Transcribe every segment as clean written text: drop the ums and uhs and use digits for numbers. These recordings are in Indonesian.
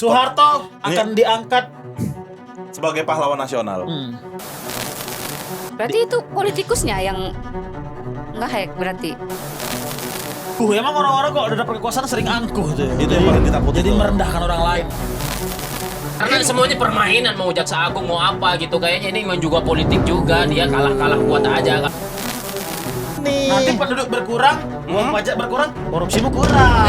Soeharto akan diangkat sebagai pahlawan nasional. Berarti itu politikusnya yang nge-hack berarti. Emang orang-orang kok udah dapat kekuasaan sering angkuh tuh. Itu yang paling ditakuti. Jadi merendahkan orang lain. Karena semuanya permainan, mau jaksa agung mau apa gitu. Kayaknya ini memang juga politik juga. Dia kalah kuat aja. Nanti penduduk berkurang, uang pajak berkurang, korupsimu kurang.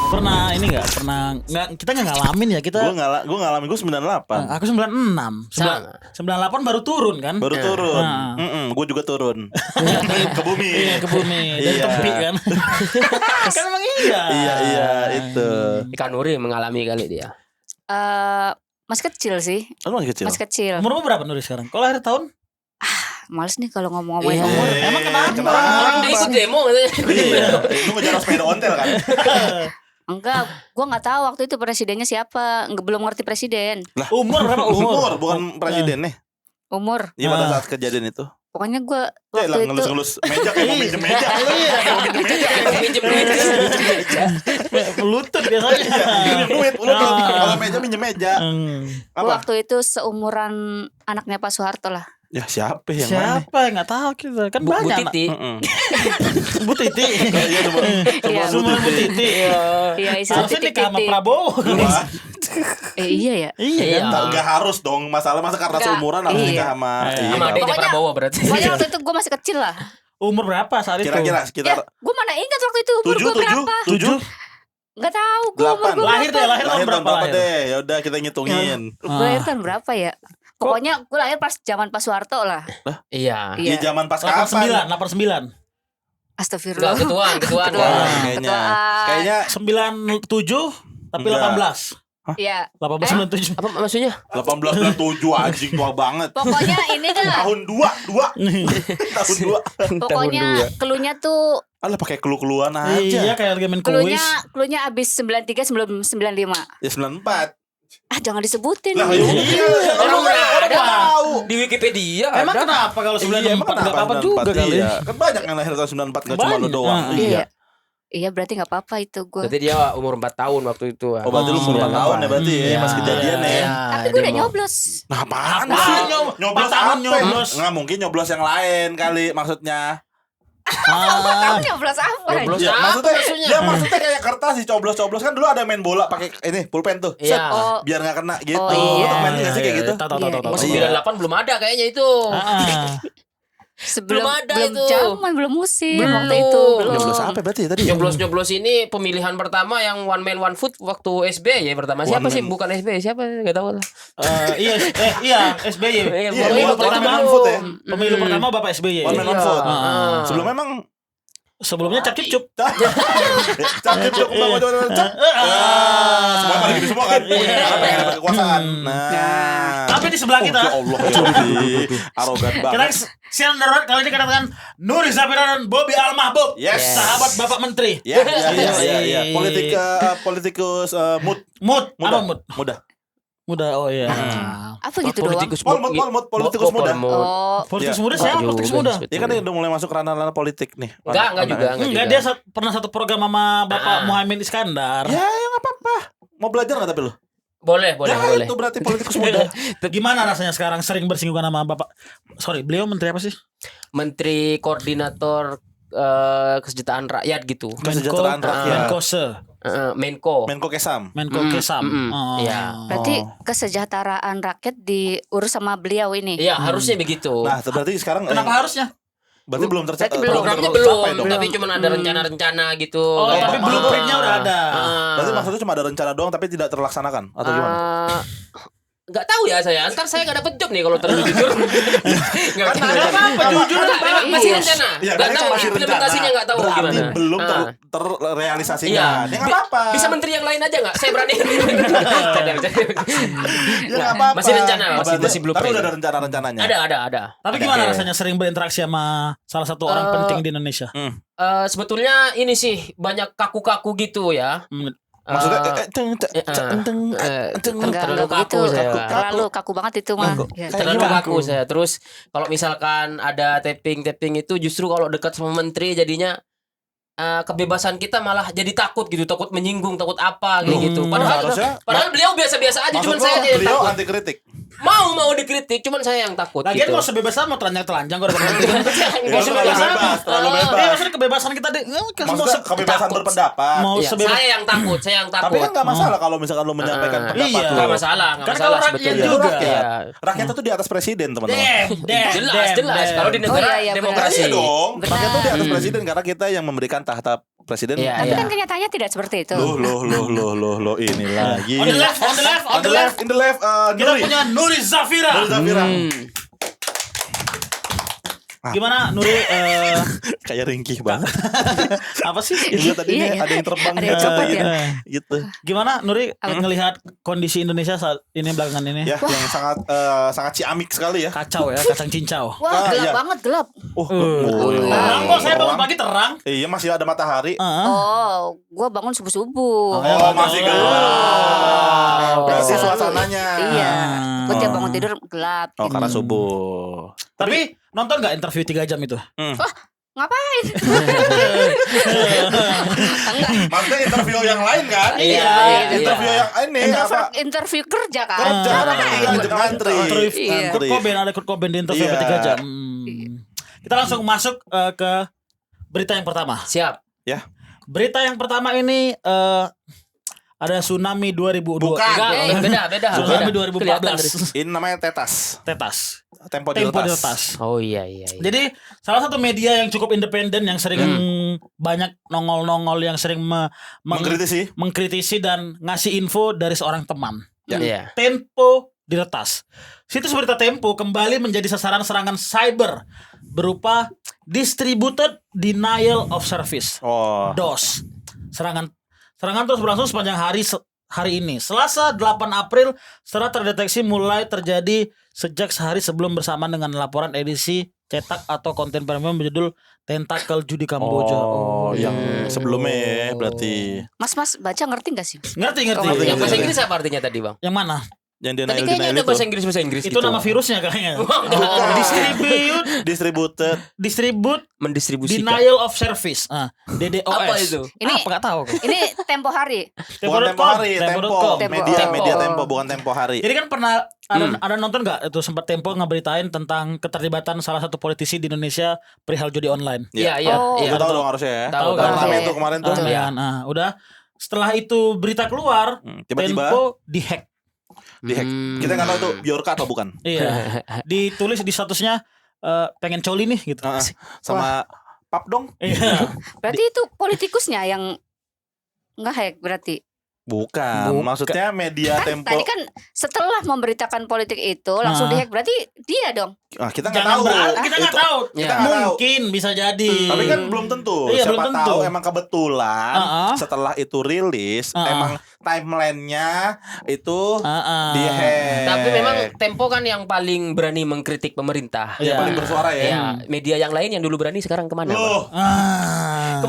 Pernah ini nggak? Kita nggak ngalamin ya kita. Gue ngalamin, gue 98. Aku 96. 98 baru turun kan? Baru turun. Gue juga turun. Ke bumi. Iya, ke bumi. Dan tepi kan. Kan emang iya. Iya itu. Ikan Nuri mengalami kali dia. Masih kecil sih. Masih kecil. Masih kecil. Umurmu berapa Nuri sekarang? Kau lahir tahun? Males nih kalau ngomong-ngomongin umur. Emang kenapa? Orang dia ikut demo katanya. Iya. Lu ngejar sepeda ontel kan? Enggak, gua nggak tahu waktu itu presidennya siapa. Belum ngerti presiden. Lah, Umur berapa? umur bukan presiden nih. Umur. Iya pada saat kejadian itu. Pokoknya gua Ya lah waktu itu ngelus-ngelus meja kayak mau minjem meja. Minjem meja. Lutut biasanya. Minjem duit, kalau meja minjem meja. gua Apa? waktu itu seumuran anaknya Pak Soeharto lah. Ya siapa yang mana? Siapa yang nggak tahu kita kan Bu banyak. Titi. Bu Titi. Iya Iya. Semua Bu Titi. Iya, istilah Harusnya nikah sama titik-titik. Prabowo. Iya ya. Iya kan? Enggak harus dong. Masa karena Enggak. seumuran harus Iya. nikah sama. Sama adiknya Pokoknya- Prabowo berarti. Pokoknya waktu itu gua masih kecil lah. Umur berapa saat itu? Kira-kira Ya, sekitar gua mana ingat waktu itu umur gua berapa? 7. Nggak tahu gua umur 8. gua Lahir berapa. deh, lahir tahun berapa lahir? deh? Ya udah kita ngitungin. Gua lahir tahun berapa ya? Pokoknya gue lahir pas zaman Pak Soeharto lah. Iya. Iya zaman pas kapan? 89. Astagfirullah. Enggak ketuaan. Wah, kayaknya. Kayaknya 97 tapi Enggak. 18. Iya. 1897. Apa maksudnya? 1897 anjing tua banget. Pokoknya ini dah. Tahun 2. Tahun 2. Pokoknya kelunya tuh Alah pakai clue-cluean Iya aja. kayak lagi main kuis. Kelunya abis 93 sebelum 95. Ya 94. Jangan disebutin. Lah, nih. iya. Orang udah ada tahu. di Wikipedia. Emang ada. kenapa kalau Iya, 94 emang enggak apa-apa 94? juga kali. Iya. Kan banyak yang lahir tahun 94 enggak cuma lu Banyak. doang. Iya. Iya berarti nggak apa-apa itu gue. Berarti dia umur 4 tahun waktu itu. Oh berarti lu umur 4 tahun ya berarti ya Iya. pas kejadian ya. Iya. Tapi gue udah nyoblos. Nah apaan Apaan sih? nyoblos? Nyoblos 4 tahun apa? nyoblos. Nggak mungkin nyoblos yang lain kali maksudnya. Tahu nyoblos apa? Nyoblos. Ya, Apa maksudnya, maksudnya? ya maksudnya kayak kertas sih coblos-coblos kan dulu ada main bola pakai ini pulpen tuh. Iya. Oh, Biar nggak kena gitu. Oh, iya. Tuh, main nggak sih kayak gitu? Tahu. Masih Iya. 98 belum ada kayaknya itu. sebelum Belum ada belum itu. zaman belum musim Belum. waktu itu. Belum. Nyoblos apa berarti tadi? Nyoblos ini pemilihan pertama yang one man one foot waktu SBY pertama. Siapa One sih? man. Bukan SBY, siapa? Enggak tahu lah. Iya SBY. Iya, Iya, waktu one itu man baru. one foot ya. Pemilu pertama Bapak SBY. One man one Iya. foot. Ah. Sebelum memang Sebelumnya Cap Cip Cup. Cak semua pada gitu semua kan. Karena pengen dapat kekuasaan. Nah. Tapi di sebelah kita. Ya Allah, arogan Kita banget. siaran darurat kali ini kedatangan Nuri Zafira dan Bobby Al Mahbub. Yes. Sahabat Bapak Menteri. Ya. Politikus Mood. Apa mood? muda. Muda. Oh iya. Apa gitu doang? Politikus Politikus muda. Oh, Politikus Ya. muda siapa? Juga Politikus muda. Ya kan dia udah mulai masuk ranah-ranah politik nih. Enggak juga. Enggak, dia pernah satu program sama Bapak Muhammad Iskandar. Ya nggak apa-apa. Mau belajar nggak tapi lu? Boleh. Ya itu berarti politikus muda. Gimana rasanya sekarang sering bersinggungan sama Bapak? Sorry, beliau menteri apa sih? Menteri Koordinator Kesejahteraan Rakyat gitu. Kesejahteraan rakyat. Menkose. Menko. Menko Kesam. Menko Kesam. Oh. Iya. berarti kesejahteraan rakyat diurus sama beliau ini. Iya, harusnya begitu. Nah, berarti sekarang Kenapa harusnya? berarti belum tercapai. Berarti belum. Programnya tercapai belum, dong. tapi cuma ada rencana-rencana gitu. Oh, tapi tapi blueprintnya udah ada. Berarti maksudnya cuma ada rencana doang tapi tidak terlaksanakan atau gimana? Nggak tahu ya saya. Ntar saya nggak dapet job nih kalau terlalu jujur. Nggak apa-apa, jujur apa? Masih Iya. rencana. Iya, Nggak kan tahu masih implementasinya rencana. nggak tahu Berarti gimana. belum Ah. terrealisasikan. Iya. Ya nggak apa-apa. Bisa menteri yang lain aja nggak? Saya berani. Cadang. Ya nggak apa-apa. Masih rencana, masih Tapi blueprint. udah ada rencana-rencananya. Ada. Tapi Ada. gimana rasanya sering berinteraksi sama salah satu orang penting di Indonesia? Sebetulnya ini sih banyak kaku-kaku gitu ya. Maksudnya Terlalu kaku saya. Terlalu kaku banget itu mah. Ya. Terlalu kaku saya. Terus kalau misalkan ada tapping itu justru kalau dekat sama menteri jadinya kebebasan kita malah jadi takut gitu, takut menyinggung, takut apa kayak gitu. Harusnya- Padahal beliau biasa-biasa aja, cuman Maksud saya lo aja yang beliau takut. anti kritik. Mau dikritik, cuman saya yang takut Lagian gitu. mau sebebas mau telanjang gue udah berhenti. Ya, terlalu bebas, terlalu Iya, bebas. maksudnya kebebasan kita deh. Maksudnya kebebasan takut. berpendapat. Mau Iya, sebebas. saya yang takut. Tapi kan nggak masalah kalau misalkan lo menyampaikan pendapat Iya. lo. Nggak masalah Kan kalau rakyat sebetulnya. juga. Iya. Rakyat itu di atas presiden, teman-teman. Jelas. Kalau di negara Oh, iya, demokrasi. Iya dong. Benar. Rakyat itu di atas presiden karena kita yang memberikan tahta presiden. Iya, Tapi iya. kan kenyataannya tidak seperti itu. Loh ini lagi. On the left. In the left, Kita punya Nuri Zafira. Nuri Zafira. Gimana Nuri? Kayak ringkih banget. Apa sih? Iya tadi Iya, nih iya. ada yang terbang Ada yang copot ya? gitu. Gimana Nuri ngelihat kondisi Indonesia saat ini belakangan ini? Ya, yang sangat ciamik sekali ya. Kacau ya, kacang cincau. Wah, gelap iya. banget, gelap. Terang kok, saya bangun pagi terang. Iya, masih ada matahari. Oh, gua bangun subuh-subuh. Oh, masih gelap. Berarti Biasa. suasananya. Iya. Gua tiap bangun tidur gelap. Oh, gitu. karena subuh. Tapi nonton nggak interview 3 jam itu? Ngapain? Maksudnya interview yang lain kan? Iya. Interview yang ini apa? Interview kerja kan? Kerja Ngapain? ngantri. Iya. Kurt Cobain, ada Kurt Cobain di interview Iya. sampai 3 jam. Kita langsung masuk ke berita yang pertama. Siap. Ya. Berita yang pertama ini ada tsunami 2002. Bukan. Enggak, beda. Tsunami Kelihatan 2014. Ini namanya tetas. Tetas. Tempo di Tempo di retas. retas. Oh iya. Jadi salah satu media yang cukup independen yang sering banyak nongol-nongol yang sering mengkritisi dan ngasih info dari seorang teman. Iya. Tempo diretas. Situs berita Tempo kembali menjadi sasaran serangan cyber berupa Distributed Denial of Service Oh. (DOS). Serangan terus berlangsung sepanjang hari ini. Selasa 8 April setelah terdeteksi mulai terjadi sejak sehari sebelum bersamaan dengan laporan edisi cetak atau konten premium berjudul Tentakel Judi Kamboja. Oh, yang sebelumnya ya, berarti. Mas baca ngerti gak sih? Ngerti. Yang bahasa Inggris apa artinya tadi, Bang? Yang mana? Yang Tadi kayaknya ada bahasa Inggris Itu gitu. nama virusnya kayaknya. Distribute Mendistribusikan. Denial of Service. DDoS. Apa itu? Ini- apa nggak tahu. Ini tempo hari. Bukan tempo hari, Tempo.com. media tempo bukan tempo hari. Jadi kan pernah ada nonton nggak itu sempat Tempo ngeberitain tentang keterlibatan salah satu politisi di Indonesia perihal judi online. Iya. Oh. Lu tahu dong harusnya ya. Tahu, kan? Rame Iya. tuh kemarin tuh. Ya, udah setelah itu berita keluar, Tiba-tiba Tempo dihack. dihack. Kita nggak tahu tuh Bjorka atau bukan. Iya. Ditulis di statusnya pengen coli nih gitu. Sama pap dong. Iya. Berarti itu politikusnya yang nge-hack berarti. Bukan. Maksudnya media Kan tempo. tadi kan setelah memberitakan politik itu langsung Nah. dihack, berarti dia dong. Kita nggak Jangan tahu. berarti kita nggak Itu- tahu. Kita nggak tahu. Mungkin bisa jadi. Tapi kan belum tentu. Iya, Siapa belum tentu. tahu emang kebetulan setelah itu rilis emang timelinenya itu dihack. Tapi memang Tempo kan yang paling berani mengkritik pemerintah. yang paling bersuara ya. Ya, media yang lain yang dulu berani sekarang kemana? Loh, Bang?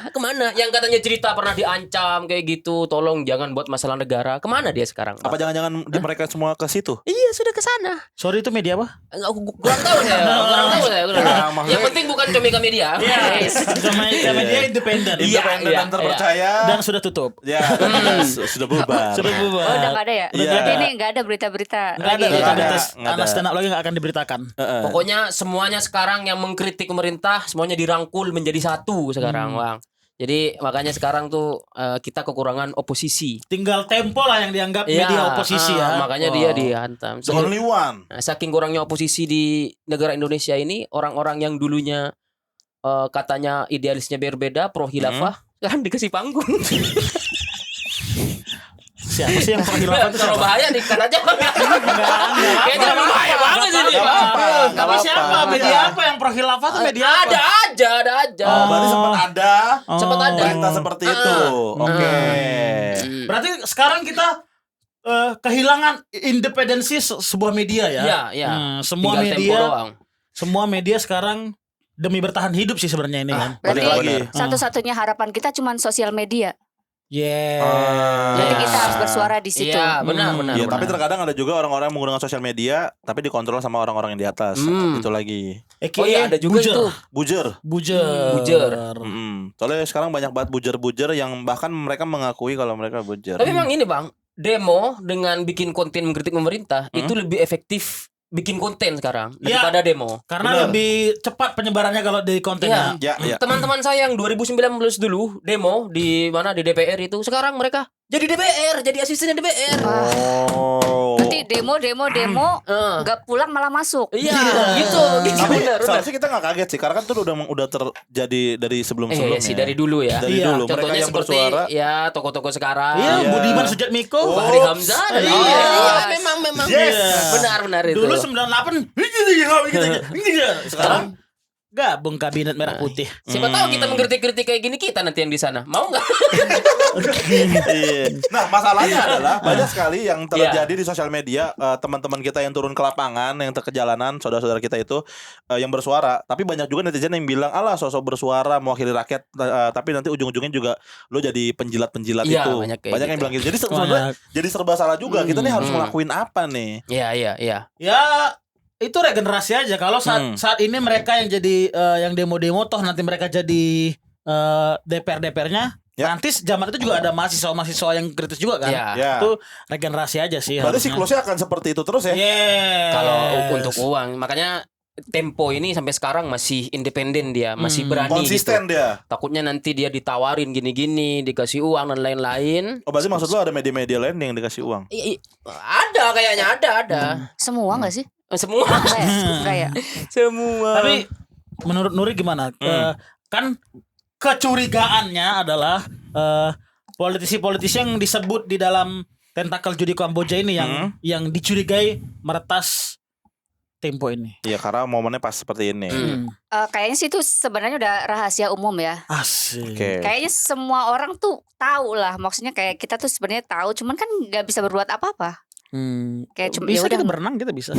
Kemana? Yang katanya cerita pernah diancam kayak gitu, tolong jangan buat masalah negara. Kemana dia sekarang? apa jangan-jangan mereka semua ke situ? Iya, sudah ke sana. Sorry itu media apa? Enggak, kurang tahu saya. Nah, maksudnya- Yang penting bukan Comika Media. Media independen. Independen iya, dan terpercaya. Dan sudah tutup. Ya, sudah bubar. Sudah bubar. Oh, udah nggak ada ya? Iya. Berarti ini nggak ada berita-berita Nggak ada, lagi. nggak ada. Nggak ada. Anak stand up lagi nggak akan diberitakan. Pokoknya semuanya sekarang yang mengkritik pemerintah semuanya dirangkul menjadi satu sekarang, Bang. Jadi makanya sekarang tuh kita kekurangan oposisi. Tinggal Tempo lah yang dianggap Iya, media oposisi ya. Makanya dia dihantam. The only one. Saking kurangnya oposisi di negara Indonesia ini, orang-orang yang dulunya katanya idealisnya berbeda, pro khilafah, sekarang dikasih panggung. Siapa sih yang pro-khilafah itu Kalau siapa? bahaya dikat aja. Kayaknya bahaya banget sih ini. Nggak apa-apa. Tapi siapa? Media apa yang pro-khilafah tuh media apa? Ada aja. Oh, berarti sempat ada Sempat ada. berita seperti itu. Oke. Berarti sekarang kita kehilangan independensi sebuah media ya. Iya, iya. Semua Tinggal Tempo media, doang. semua media sekarang demi bertahan hidup sih sebenarnya ini kan. Balik Berarti lagi. satu-satunya harapan kita cuma sosial media. Yeah. Berarti Iya. kita harus bersuara di situ. Iya, benar. Iya, tapi terkadang ada juga orang-orang yang menggunakan sosial media tapi dikontrol sama orang-orang yang di atas. Itu lagi. AKA Oh iya, ada juga itu. Bujer. Bujer. Soalnya sekarang banyak banget bujer-bujer yang bahkan mereka mengakui kalau mereka bujer. Tapi memang ini Bang, demo dengan bikin konten mengkritik pemerintah itu lebih efektif bikin konten sekarang daripada demo. Karena Bener. lebih cepat penyebarannya kalau di kontennya. Ya, ya. Teman-teman saya yang 2019 dulu demo di mana di DPR itu, sekarang mereka jadi DPR, jadi asisten DPR. Oh. Berarti demo Eh. nggak pulang malah masuk. Iya, gitu Tapi benar. seharusnya kita nggak kaget sih, karena kan itu udah terjadi dari sebelum-sebelumnya. Iya sih dari dulu ya. Dari Iya. dulu mereka Contohnya yang seperti bersuara. ya tokoh-tokoh sekarang. Iya, Iya. Budiman Sujatmiko. Oh. Fahri Hamzah dan Iya. iya, memang Yes. benar itu. Dulu 98 sekarang gabung kabinet merah putih. Siapa tahu kita mengkritik-kritik kayak gini kita nanti yang di sana. Mau nggak? Iya. Nah, masalahnya adalah banyak sekali yang terjadi di sosial media, teman-teman kita yang turun ke lapangan, yang ke jalanan, saudara-saudara kita itu yang bersuara. Tapi banyak juga netizen yang bilang, "Alah, sosok bersuara mewakili rakyat, tapi nanti ujung-ujungnya juga lo jadi penjilat-penjilat Iya, itu." banyak kayak Banyak yang gitu. bilang gitu. Jadi sebenarnya jadi serba salah juga. Kita nih harus ngelakuin apa nih? Iya. Ya itu regenerasi aja. Kalau saat ini mereka yang jadi yang demo-demo toh nanti mereka jadi DPR-DPR-nya. Ya. Nanti zaman itu juga ada mahasiswa-mahasiswa yang kritis juga kan. Iya. Ya. Itu regenerasi aja sih. Berarti harusnya. siklusnya akan seperti itu terus ya? Yes. Kalau untuk uang, makanya Tempo ini sampai sekarang masih independen dia, masih berani Konsisten gitu. dia. Takutnya nanti dia ditawarin gini-gini, dikasih uang dan lain-lain. Oh, berarti maksud lo ada media-media lain yang dikasih uang? Ada kayaknya ada. Semua nggak sih? Semua. Enggak ya? Semua. Tapi menurut Nuri gimana? Kan kecurigaannya adalah politisi-politisi yang disebut di dalam tentakel judi Kamboja ini yang dicurigai meretas Tempo ini. Iya, karena momennya pas seperti ini. Kayaknya sih itu sebenarnya udah rahasia umum ya. Asik. Oke. Kayaknya semua orang tuh tahu lah. Maksudnya kayak kita tuh sebenarnya tahu, cuman kan nggak bisa berbuat apa-apa. Kayak cuma bisa ya udah. kita berenang kita bisa.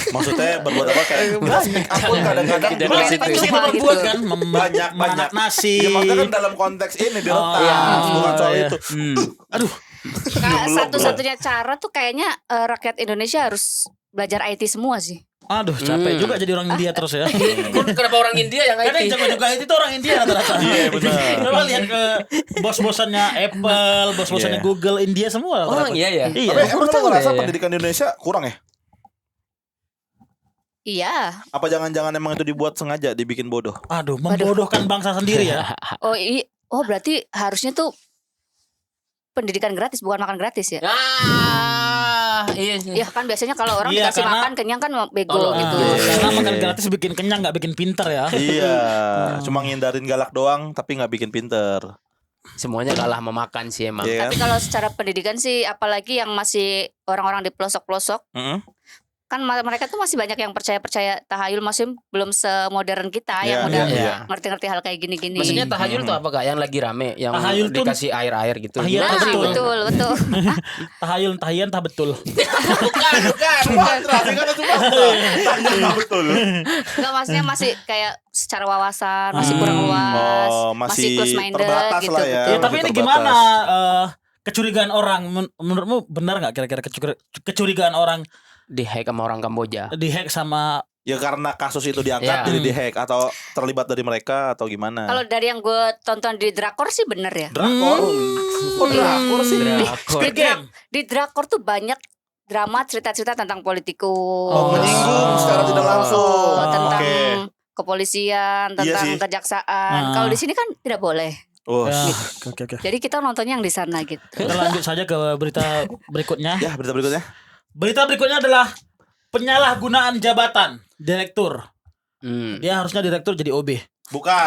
Maksudnya berbuat apa kayak speak up pun kadang-kadang Jangan juga ke situ. Itu kita Gitu. berbuat kan banyak. memanak nasi. Ya maksudnya kan dalam konteks ini diretas, iya. bukan soal Iya. itu. Aduh. Satu-satunya cara tuh kayaknya rakyat Indonesia harus belajar IT semua sih. Aduh, capek juga jadi orang India terus ya. Kenapa orang India yang Karena yang IT? jago-jago IT itu orang India rata-rata. Iya, benar. Coba lihat ke bos-bosannya Apple, bos-bosannya Iya. Google, India semua Oh rata-rata. iya ya. Iya. Tapi emang lo ngerasa ya. pendidikan di Indonesia kurang ya? Iya. Apa jangan-jangan emang itu dibuat sengaja, dibikin bodoh? Aduh, membodohkan bangsa sendiri ya. Oh berarti harusnya tuh pendidikan gratis bukan makan gratis ya? Iya. Ya kan biasanya kalau orang Iya, dikasih karena- makan kenyang kan bego Oh, gitu. Karena makan gratis bikin kenyang, nggak bikin pinter ya. Iya, cuma ngindarin galak doang tapi nggak bikin pinter. Semuanya kalah memakan sih emang. Iya kan? Tapi kalau secara pendidikan sih apalagi yang masih orang-orang di pelosok-pelosok kan mereka tuh masih banyak yang percaya tahayul, maksudnya belum semodern kita yang udah iya. ngerti-ngerti hal kayak gini-gini. Maksudnya tahayul tuh apa kak? Yang lagi rame, yang Tahayul tuh- dikasih air-air gitu. Tahiyat Nah, betul. betul. Tahayul tahiyan tah betul. Bukan. Sumatera, sih kan Sumatera. Tanya betul. Enggak, maksudnya masih kayak secara wawasan masih kurang luas, Oh, masih masih close minded terbatas gitu. lah ya. Ya, betul. tapi ini terbatas. gimana kecurigaan orang menurutmu benar nggak kira-kira kecurigaan orang Di-hack sama orang Kamboja. dihack sama Ya karena kasus itu diangkat Ya. jadi dihack atau terlibat dari mereka atau gimana? Kalau dari yang gue tonton di drakor sih bener ya. Drakor? Kok drakor sih? Drakor. Squid Game. Di drakor tuh banyak drama cerita-cerita tentang politikus. Oh, menyinggung secara tidak langsung. Tentang Oke. kepolisian, Iya tentang sih. kejaksaan. Kalau di sini kan tidak boleh. Oh, Ya, oke. Jadi kita nontonnya yang di sana gitu. Kita lanjut saja ke berita berikutnya. ya berita berikutnya. Berita berikutnya adalah penyalahgunaan jabatan direktur. Dia harusnya direktur jadi OB. Bukan.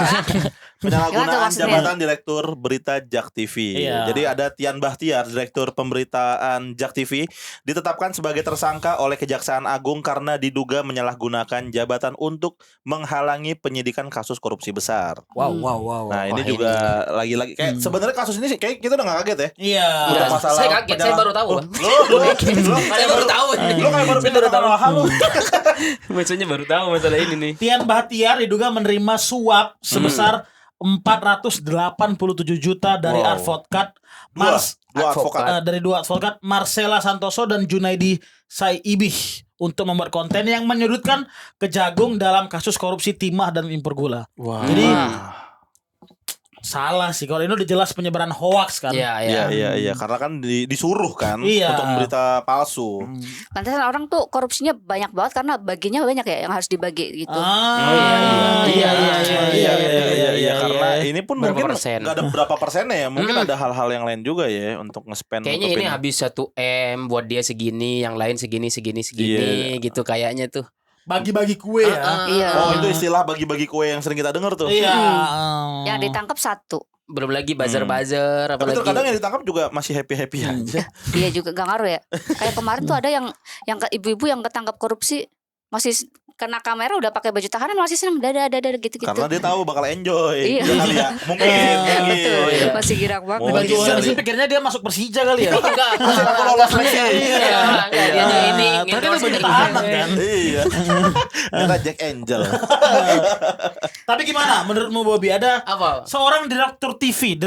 Gimana tuh Penyalahgunaan maksudnya? jabatan Direktur Berita Jak TV. Iya. Jadi ada Tian Bahtiar, Direktur Pemberitaan Jak TV, ditetapkan sebagai tersangka oleh Kejaksaan Agung karena diduga menyalahgunakan jabatan untuk menghalangi penyidikan kasus korupsi besar. Wow. Nah, ini Wah, juga lagi-lagi kayak sebenarnya kasus ini sih kayak kita udah gak kaget ya. Iya. Untuk masalah Saya kaget, saya baru tahu. Saya baru tahu. Lo kayak baru pindah ke Malaha lu. Maksudnya baru tahu masalah ini nih. Tian Bahtiar diduga menerima suap sebesar 487 juta dari Wow. advokat Dua advokat. dari dua advokat Marcella Santoso dan Junaidi Saibih untuk membuat konten yang menyudutkan Kejagung dalam kasus korupsi timah dan impor gula. Wah. Jadi salah sih kalau ini udah jelas penyebaran hoax kan. Iya. Iya, karena kan disuruh kan Iya. untuk memberita palsu. Pantesan orang tuh korupsinya banyak banget karena baginya banyak ya yang harus dibagi gitu. Iya. Karena ini pun Berapa mungkin persen? nggak ada berapa persennya ya. Mungkin ada hal-hal yang lain juga ya untuk nge-spend. Kayaknya ini habis 1 M buat dia segini, yang lain segini gitu kayaknya tuh. Bagi-bagi kue ya. Iya. Oh, itu istilah bagi-bagi kue yang sering kita dengar tuh. Iya. Yang ditangkap 1. Belum lagi buzzer-buzzer Tapi apalagi. terkadang yang ditangkap juga masih happy-happy aja. Iya juga gak ngaruh ya. Kayak kemarin tuh ada yang ibu-ibu yang ketangkap korupsi masih kena kamera udah pakai baju tahanan masih seneng dada gitu-gitu. Karena dia tahu bakal enjoy. Iya. Iya kali ya. Mungkin gitu. Betul. Iya. Masih girang banget. Oh, Bagi iya. orang sih pikirnya dia masuk Persija kali ya. Enggak. Masih aku lolos lagi. Iya, dia aja ini Tadi lu baju tahanan kan. Iya. Kita Jack Angel. Tapi gimana menurutmu Bobby, ada apa? seorang direktur TV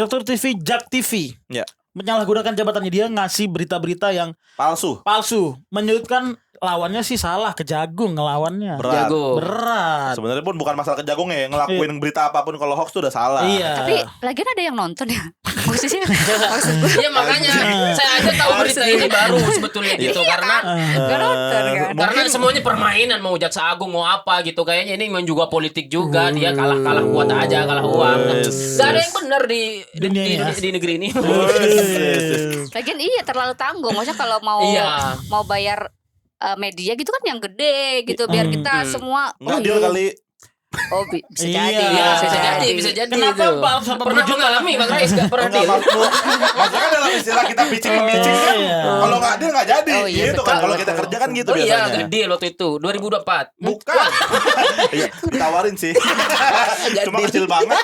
Jak TV Ya. menyalahgunakan jabatannya, dia ngasih berita-berita yang Palsu. palsu, menyudutkan lawannya sih salah, Kejagung ngelawannya. Berat. Jago. Berat. Sebenarnya pun bukan masalah Kejagung ya, ngelakuin berita apapun kalau hoax tuh udah salah. Iya. Tapi lagian ada yang nonton ya. Maksud gue Iya makanya saya aja tahu berita ini baru sebetulnya gitu karena gak nonton kan. karena semuanya permainan, mau Jaksa Agung mau apa gitu, kayaknya ini memang juga politik juga, dia kalah kuat aja, kalah uang. Gak ada yang benar di Dunia ini, ya? di negeri ini. Lagian iya terlalu tanggung. Maksudnya kalau mau Iya. mau bayar media gitu kan yang gede gitu biar kita semua Enggak deal kali. bisa Iya. jadi Iya, bisa jadi Kenapa itu. 480 Pernah juta? mengalami Bang Rais gak pernah Enggak deal? maksudnya kan dalam istilah kita pitching kan. Iya. Kalau enggak deal enggak jadi. Oh, iya, Gitu betul, kan kalau betul, kita kerja kan gitu Oh iya, biasanya. gede waktu itu 2024. Bukan. Iya, ditawarin sih. Cuma kecil banget.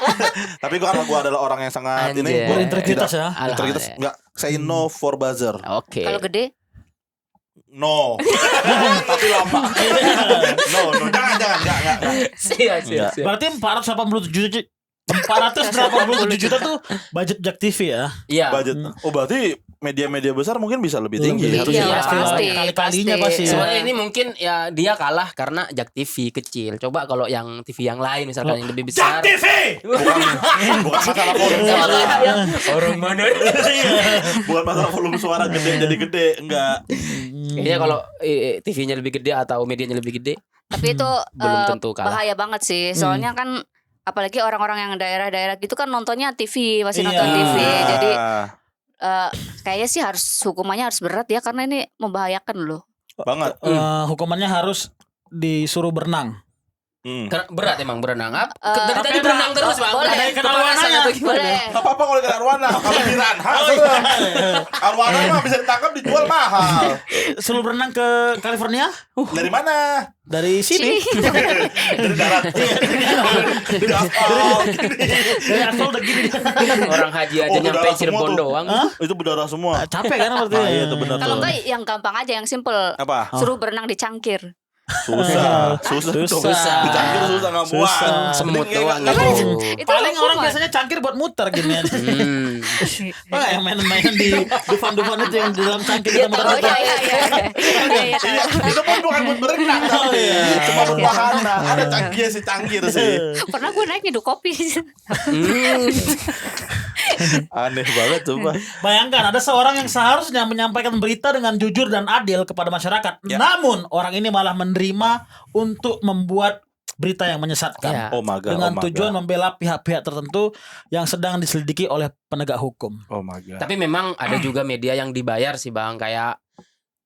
Tapi gua adalah orang yang sangat Anjay. ini Berintegritas ya. Integritas enggak say no for buzzer. Oke. kalau gede No. Tapi lama. No, jangan enggak. Siap. Berarti 487 juta tuh budget Jak TV ya. Iya. Budget. Oh, berarti media-media besar mungkin bisa lebih tinggi Lebih harusnya. Iya, pasti. pasti, Kali-kalinya pasti. Sebenarnya ini mungkin ya dia kalah karena Jak TV kecil. Coba kalau yang TV yang lain misalkan yang lebih besar. Jak TV. Bukan masalah volume Yang suara. lain ya. Orang mana? Bukan masalah volume suara gede jadi gede, enggak. Kayaknya kalau TV-nya lebih gede atau medianya lebih gede. tapi itu Belum tentu kalah. bahaya banget sih soalnya kan apalagi orang-orang yang daerah-daerah gitu kan nontonnya TV masih nonton Iya. TV jadi Ah, kayaknya sih hukumannya harus berat ya karena ini membahayakan loh. banget. Hukumannya harus disuruh berenang. Karena berat emang berenang. Dari tapi tadi berenang terus Bang. boleh. Ada ikan Kepanasan arwananya. atau gimana? Boleh. Gak apa-apa kalau ikan arwana. Kalau di Ranha arwana mah bisa ditangkap dijual mahal. Suruh berenang ke California Dari mana? dari sini. Dari darat. Dari aspal. Dari asal udah gini. Orang haji aja Oh, nyampe berdarah semua Cirebon tuh. doang. Itu berdarah semua. Capek kan berarti. Ah, iya, itu benar. Kalau tuh. enggak yang gampang aja yang simple. Apa? Suruh berenang di cangkir. Susah. Susah. Dicangkir susah nggak muat. Susah. Semut Mending doang nggak- gitu. Itu Paling orang hukuman. biasanya cangkir buat muter gini. Hmm. Yang main-main di Dufan-Dufan itu yang di dalam cangkir kita Oh muter-muter. iya. Iya, Iya, itu pun bukan buat berenang tapi cuma buat wahana. Ada cangkir sih cangkir sih. Pernah gue naik nyeduh kopi. Aneh banget tuh, Pak. Bayangkan ada seorang yang seharusnya menyampaikan berita dengan jujur dan adil kepada masyarakat. Ya. Namun orang ini malah menerima untuk membuat berita yang menyesatkan. Ya. Oh my god. Dengan oh my tujuan god. membela pihak-pihak tertentu yang sedang diselidiki oleh penegak hukum. Oh my god. Tapi memang ada juga media yang dibayar sih Bang, kayak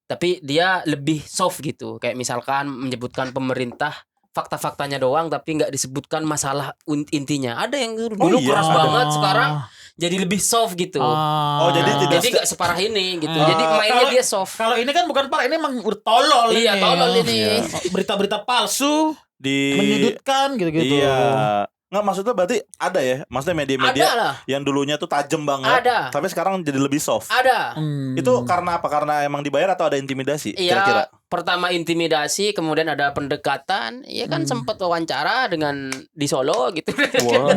tapi dia lebih soft gitu. Kayak misalkan menyebutkan pemerintah fakta-faktanya doang tapi nggak disebutkan masalah intinya. Ada yang dulu iya, keras ada. banget, sekarang jadi lebih soft gitu. Oh, jadi tidak Jadi nggak separah ini gitu. Ah. Jadi mainnya Kalau- dia soft. Kalau ini kan bukan parah, ini emang udah tolol Iya, ini. tolol ini. Iya. Berita-berita palsu, di menyudutkan gitu-gitu. Iya. Nggak, maksudnya berarti ada ya? Maksudnya media-media Ada lah. yang dulunya tuh tajam banget, Ada. tapi sekarang jadi lebih soft. Ada. Itu karena apa? Karena emang dibayar atau ada intimidasi? Iya, Kira-kira. pertama intimidasi, kemudian ada pendekatan. Iya kan sempat wawancara dengan di Solo gitu. Wah.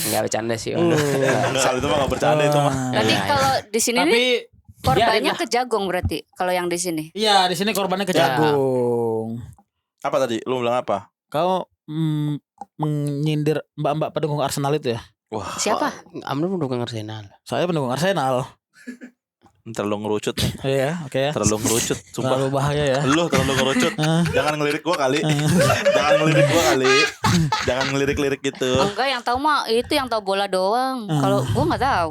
Enggak bercanda sih. Nggak, kalau itu mah nggak bercanda itu mah. Berarti Iya, kalau di sini Tapi nih korbannya biarin lah. kejagong berarti kalau yang di sini. iya, di sini korbannya kejagung. Apa tadi? Lu bilang apa? Kau menyindir mbak-mbak pendukung Arsenal itu ya? Wah, Siapa? Amro mendukung Arsenal. Saya pendukung Arsenal. terlalu ngerucut. Iya, oke ya. Terlalu ngerucut, sumpah. Terlalu bahaya ya. Lu terlalu ngerucut. Jangan ngelirik gua kali. Jangan ngelirik gua kali. Jangan ngelirik-lirik gitu. Enggak, yang tahu mah itu yang tahu bola doang. Kalau gua nggak tahu.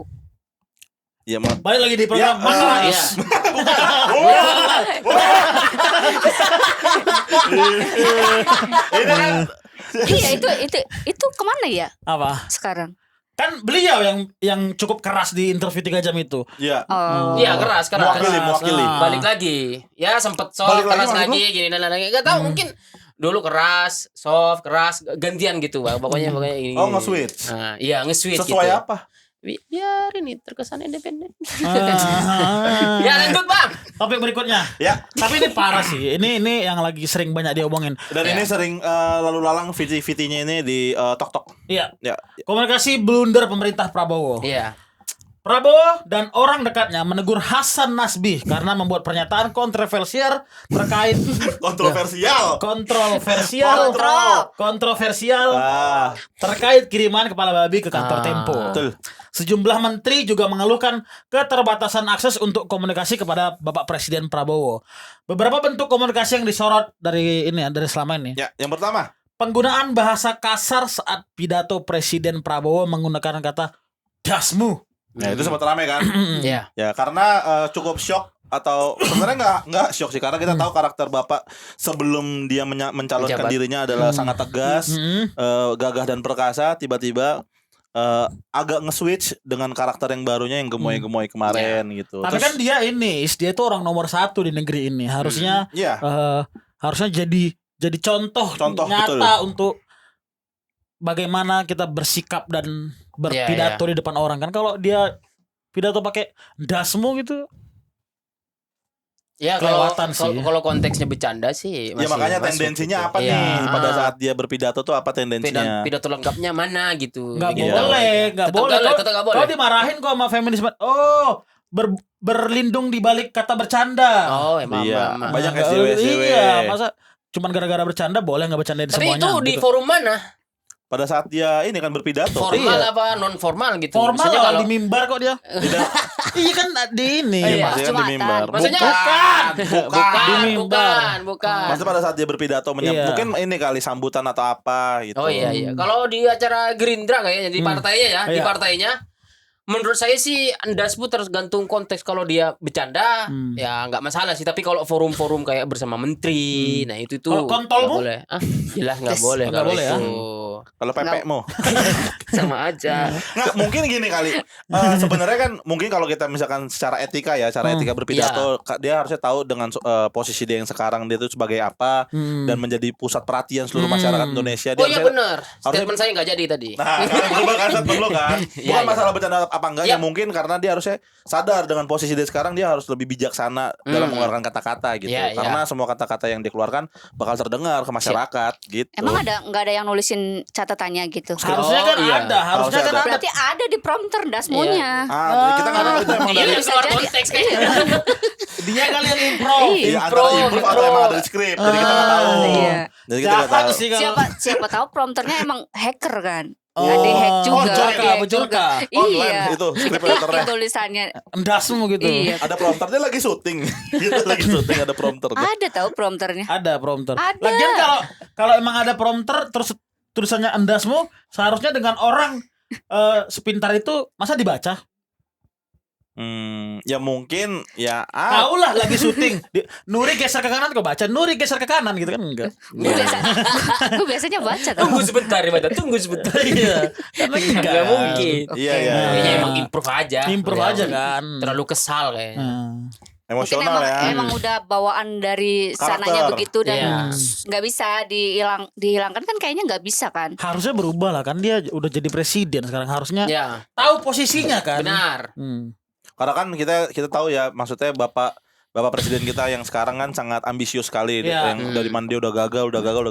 Ya mah. Balik lagi di program Ya, Masalah iya. Is. Ini kan Iya, itu kemana ya Apa? sekarang? Kan beliau yang cukup keras di interview 3 jam itu. ya Oh. Iya, keras. mewakili. Nah. Balik lagi. Ya sempet soft, Balik lagi keras maksud lagi, gini dan lagi. Enggak tahu mungkin dulu keras, soft, keras, gantian gitu, Bang. Pokoknya ini. Oh, nge-switch. Nah, iya, nge-switch gitu. Sesuai apa? Biar ini terkesan independen. Ah. Ya, lanjut, Bang. Topik berikutnya. Ya. Tapi ini parah sih. Ini yang lagi sering banyak diomongin. Dan Ya. ini sering lalu lalang VT-VT-nya ini di TokTok. Iya. Ya. Komunikasi blunder pemerintah Prabowo. Iya. Prabowo dan orang dekatnya menegur Hasan Nasbi karena membuat pernyataan kontroversial terkait Kontroversial. kontroversial Ah, terkait kiriman kepala babi ke kantor Tempo. betul. Sejumlah menteri juga mengeluhkan keterbatasan akses untuk komunikasi kepada Bapak Presiden Prabowo. Beberapa bentuk komunikasi yang disorot dari ini ya, dari selama ini. Ya, yang pertama. Penggunaan bahasa kasar saat pidato Presiden Prabowo menggunakan kata dasmu. Nah, itu sempat rame kan? Iya. Ya, karena cukup shock atau sebenarnya nggak shock sih karena kita tahu karakter Bapak sebelum dia mencalonkan Menjabat. dirinya adalah sangat tegas, gagah dan perkasa, tiba-tiba agak nge-switch dengan karakter yang barunya yang gemoy-gemoy kemarin gitu. Tapi kan dia itu orang nomor 1 di negeri ini. Harusnya Iya. harusnya jadi contoh nyata betul. untuk bagaimana kita bersikap dan berpidato di depan orang kan. Kalau dia pidato pakai dasmu gitu. Ya, kalau Kelewatan sih. kalau konteksnya bercanda sih Ya makanya tendensinya apa Iya. nih pada saat dia berpidato tuh apa tendensinya? pidato lengkapnya mana gitu. Nggak Gitu. boleh, nggak Tetap boleh. tetap nggak boleh. Kau dimarahin kok sama feminisme. Oh, berlindung di balik kata bercanda. Oh, emang. Iya, emang. banyak SJW. Iya, masa cuman gara-gara bercanda boleh nggak bercanda Tapi semuanya? itu di gitu. forum mana? Pada saat dia ini kan berpidato. Formal Iya. apa non formal gitu? Formal Maksudnya lah kalau di mimbar kok dia. iya kan di ini. Iya, Maksudnya kan di Jumatan. mimbar. Maksudnya Di mimbar. bukan. Maksudnya pada saat dia berpidato Iya. mungkin ini kali sambutan atau apa gitu. Oh iya iya. Kalau di acara Gerindra kayaknya di partainya ya, di Iya. partainya menurut saya sih Andasmu tergantung konteks. Kalau dia bercanda ya nggak masalah sih, tapi kalau forum-forum kayak bersama menteri, nah itu Kalau kontolmu? nggak boleh. Jelas nggak boleh nggak kalau boleh ya. itu. Kalau pepekmu. Sama aja. Nggak, mungkin gini kali. Sebenarnya kan mungkin kalau kita misalkan secara etika ya, cara etika berpidato, dia harusnya tahu dengan posisi dia yang sekarang dia itu sebagai apa dan menjadi pusat perhatian seluruh masyarakat Indonesia. Dia Oh iya harusnya- benar. Statement saya nggak jadi tadi. Nah, karena berubah kan statement lu kan. Iya, Bukan iya. masalah bercanda apa enggaknya, Iya. mungkin karena dia harusnya sadar dengan posisi dia sekarang dia harus lebih bijaksana dalam mengeluarkan kata-kata gitu. Iya, iya. Karena semua kata-kata yang dikeluarkan bakal terdengar ke masyarakat gitu. Emang nggak ada yang nulisin catatannya gitu? Harusnya kan iya. ada, harusnya kan ada. Berarti ada di prompter dasmunya. Kita nggak tahu itu emang Iya, dari bisa keluar jadi. konteks kayaknya. Dia kali yang improv. Iya. Iya, antara improv atau emang ada di skrip. Jadi kita nggak tahu. Iya. Jadi kita nggak Jangan tahu. sih kalau Siapa tahu prompternya emang hacker kan? Oh, Nggak di-hack juga. bocor kah, di-hack bocor juga. kah? Online Iya. itu script editornya. Tulisannya. endasmu gitu. Iya. Ada prompter dia lagi syuting. Gitu lagi syuting ada prompter. Ada tahu prompternya. Ada prompter. Ada. Lagian kalau emang ada prompter terus tulisannya endasmu, seharusnya dengan orang sepintar itu masa dibaca? Ya mungkin ya Tahu lah lagi syuting. Nuri geser ke kanan kau baca, Nuri geser ke kanan gitu kan enggak. Gue biasanya baca tuh. Tunggu sebentar ya, tunggu sebentar. Iya. Karena Enggak mungkin. Iya. Kayaknya emang improve aja. Improve aja kan. Terlalu kesal kayaknya. Mungkin emosional ya. emang udah bawaan dari Karakter. sananya begitu dan Iya. nggak bisa dihilangkan kan kayaknya nggak bisa kan. Harusnya berubah lah kan, dia udah jadi presiden sekarang, harusnya Ya, tahu posisinya kan. benar. Karena kan kita tahu ya, maksudnya Bapak presiden kita yang sekarang kan sangat ambisius sekali. Iya. Yang dari mana dia udah gagal,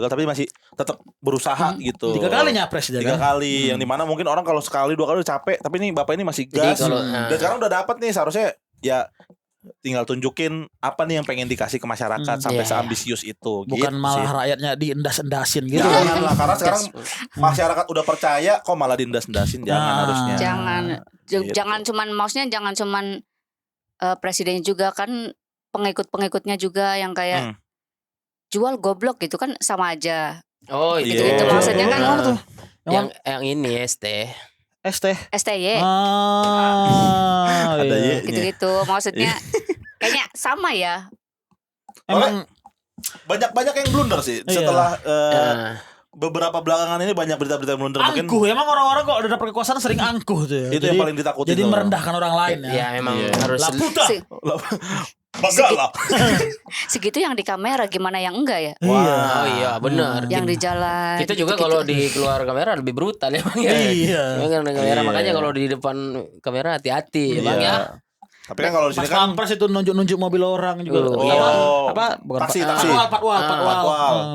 tapi masih tetap berusaha gitu. 3 kali nyapres dia 3 kan. kali, yang dimana mungkin orang kalau sekali 2 kali udah capek, tapi nih Bapak ini masih Jadi gas. kalau Dan sekarang udah dapat nih, seharusnya ya tinggal tunjukin apa nih yang pengen dikasih ke masyarakat sampai Iya. seambisius itu. Bukan gitu malah sih. rakyatnya diendas-endasin gitu. Jangan lah, karena sekarang masyarakat udah percaya kok malah diendas-endasin, jangan Nah. harusnya. Gitu. Jangan cuman presiden juga kan, pengikutnya juga yang kayak jual goblok gitu kan sama aja. Oh, itu Iya. Maksudnya kan Gimana tuh? yang ini ST. ST. STY Ada iya. Y-nya. gitu-gitu. Maksudnya kayaknya sama ya. Emang Banyak yang blunder sih Iya. setelah Nah, beberapa belakangan ini banyak berita-berita yang blunder mungkin. angkuh. Emang orang-orang kok udah dapat kekuasaan sering angkuh tuh ya. Itu yang paling ditakutin Jadi tuh. merendahkan orang lain ya. ya memang Iya. harus Laputa. Se- Enggak lah. Segitu yang di kamera gimana yang enggak ya? Iya. Oh iya, benar. Yang di jalan. Kita juga gitu-gitu. kalau di keluar kamera lebih brutal ya, Bang ya. Iya. Memang di kamera, Iya. makanya kalau di depan kamera hati-hati ya, Bang ya. Tapi kan kalau di Pas sini kan pampres itu nunjuk-nunjuk mobil orang juga. Oh, Apa? iya. Apa? Bukan Taksi, Pak- taksi. Patwal.